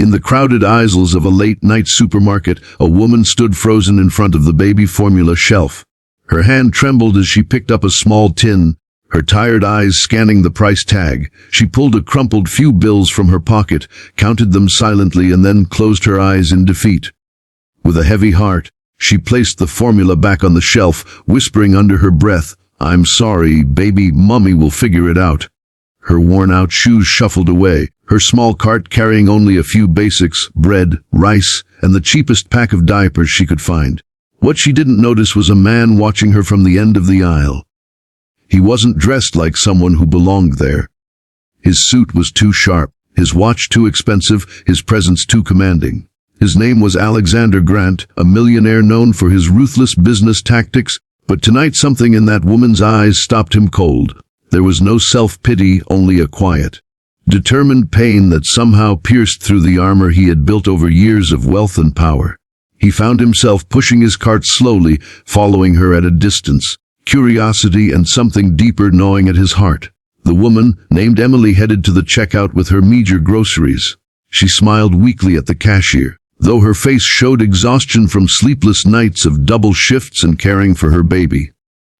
In the crowded aisles of a late-night supermarket, a woman stood frozen in front of the baby formula shelf. Her hand trembled as she picked up a small tin, her tired eyes scanning the price tag. She pulled a crumpled few bills from her pocket, counted them silently, and then closed her eyes in defeat. With a heavy heart, she placed the formula back on the shelf, whispering under her breath, "I'm sorry, baby, Mummy will figure it out." Her worn-out shoes shuffled away, her small cart carrying only a few basics, bread, rice, and the cheapest pack of diapers she could find. What she didn't notice was a man watching her from the end of the aisle. He wasn't dressed like someone who belonged there. His suit was too sharp, his watch too expensive, his presence too commanding. His name was Alexander Grant, a millionaire known for his ruthless business tactics, but tonight something in that woman's eyes stopped him cold. There was no self-pity, only a quiet, determined pain that somehow pierced through the armor he had built over years of wealth and power. He found himself pushing his cart slowly, following her at a distance, curiosity and something deeper gnawing at his heart. The woman, named Emily, headed to the checkout with her meager groceries. She smiled weakly at the cashier, though her face showed exhaustion from sleepless nights of double shifts and caring for her baby.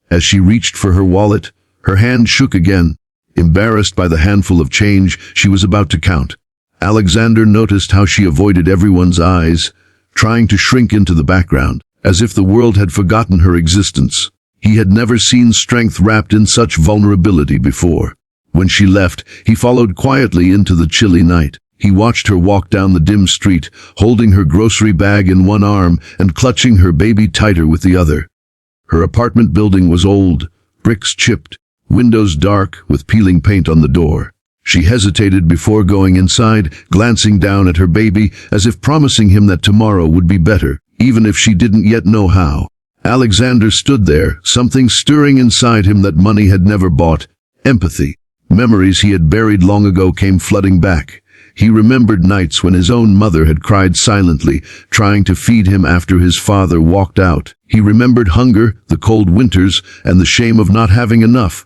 As she reached for her wallet, her hand shook again, embarrassed by the handful of change she was about to count. Alexander noticed how she avoided everyone's eyes, trying to shrink into the background, as if the world had forgotten her existence. He had never seen strength wrapped in such vulnerability before. When she left, he followed quietly into the chilly night. He watched her walk down the dim street, holding her grocery bag in one arm and clutching her baby tighter with the other. Her apartment building was old, bricks chipped, windows dark with peeling paint on the door. She hesitated before going inside, glancing down at her baby as if promising him that tomorrow would be better, even if she didn't yet know how. Alexander stood there, something stirring inside him that money had never bought: empathy. Memories he had buried long ago came flooding back. He remembered nights when his own mother had cried silently, trying to feed him after his father walked out. He remembered hunger, the cold winters, and the shame of not having enough.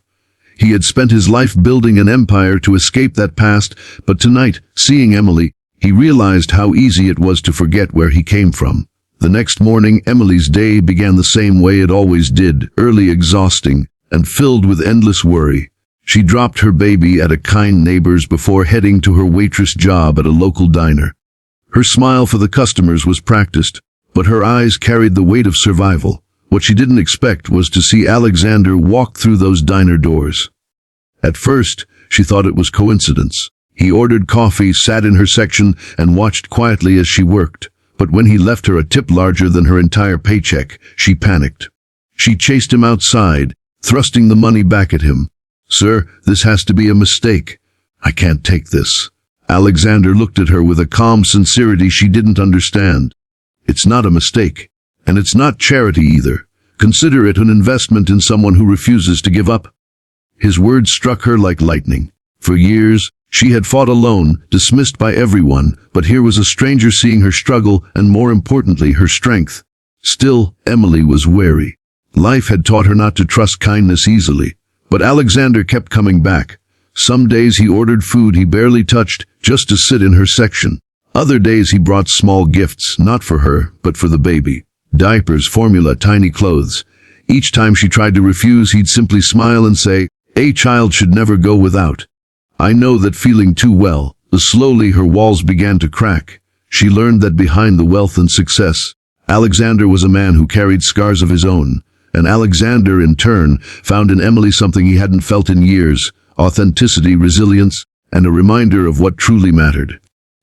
He had spent his life building an empire to escape that past, but tonight, seeing Emily, he realized how easy it was to forget where he came from. The next morning, Emily's day began the same way it always did, early, exhausting, and filled with endless worry. She dropped her baby at a kind neighbor's before heading to her waitress job at a local diner. Her smile for the customers was practiced, but her eyes carried the weight of survival. What she didn't expect was to see Alexander walk through those diner doors. At first, she thought it was coincidence. He ordered coffee, sat in her section, and watched quietly as she worked. But when he left her a tip larger than her entire paycheck, she panicked. She chased him outside, thrusting the money back at him. "Sir, this has to be a mistake. I can't take this." Alexander looked at her with a calm sincerity she didn't understand. "It's not a mistake, and it's not charity either. Consider it an investment in someone who refuses to give up." His words struck her like lightning. For years, she had fought alone, dismissed by everyone, but here was a stranger seeing her struggle and, more importantly, her strength. Still, Emily was wary. Life had taught her not to trust kindness easily. But Alexander kept coming back. Some days he ordered food he barely touched, just to sit in her section. Other days he brought small gifts, not for her, but for the baby. Diapers, formula, tiny clothes. Each time she tried to refuse, he'd simply smile and say, "A child should never go without." I know that feeling too well. Slowly her walls began to crack. She learned that behind the wealth and success, Alexander was a man who carried scars of his own. And Alexander, in turn, found in Emily something he hadn't felt in years: authenticity, resilience, and a reminder of what truly mattered.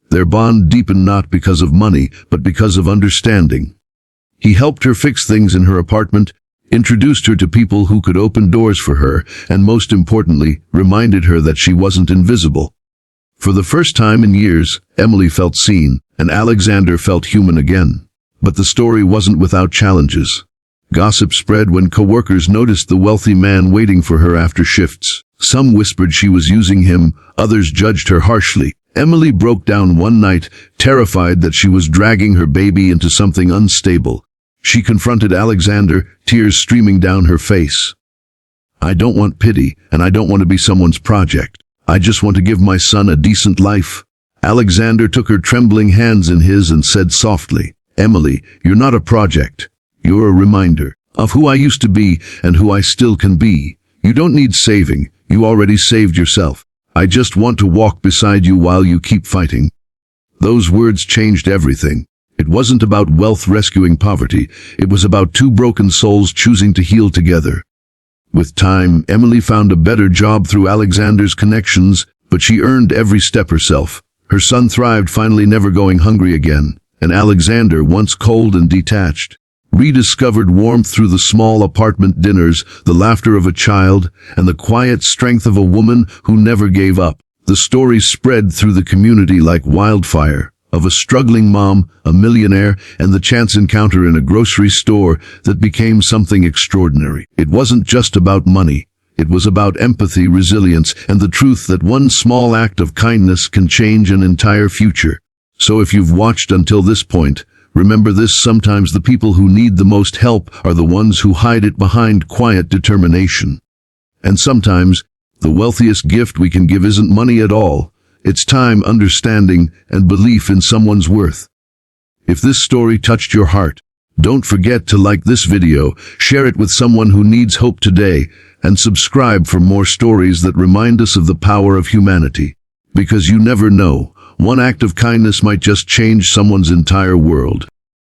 Their bond deepened not because of money, but because of understanding. He helped her fix things in her apartment, introduced her to people who could open doors for her, and most importantly, reminded her that she wasn't invisible. For the first time in years, Emily felt seen, and Alexander felt human again. But the story wasn't without challenges. Gossip spread when coworkers noticed the wealthy man waiting for her after shifts. Some whispered she was using him, others judged her harshly. Emily broke down one night, terrified that she was dragging her baby into something unstable. She confronted Alexander, tears streaming down her face. "I don't want pity, and I don't want to be someone's project. I just want to give my son a decent life." Alexander took her trembling hands in his and said softly, "Emily, you're not a project. You're a reminder of who I used to be and who I still can be. You don't need saving. You already saved yourself. I just want to walk beside you while you keep fighting." Those words changed everything. It wasn't about wealth rescuing poverty. It was about two broken souls choosing to heal together. With time, Emily found a better job through Alexander's connections, but she earned every step herself. Her son thrived, finally never going hungry again, and Alexander, once cold and detached, rediscovered warmth through the small apartment dinners, the laughter of a child, and the quiet strength of a woman who never gave up. The story spread through the community like wildfire, of a struggling mom, a millionaire, and the chance encounter in a grocery store that became something extraordinary. It wasn't just about money. It was about empathy, resilience, and the truth that one small act of kindness can change an entire future. So if you've watched until this point, remember this: sometimes the people who need the most help are the ones who hide it behind quiet determination. And sometimes, the wealthiest gift we can give isn't money at all. It's time, understanding, and belief in someone's worth. If this story touched your heart, don't forget to like this video, share it with someone who needs hope today, and subscribe for more stories that remind us of the power of humanity. Because you never know, one act of kindness might just change someone's entire world.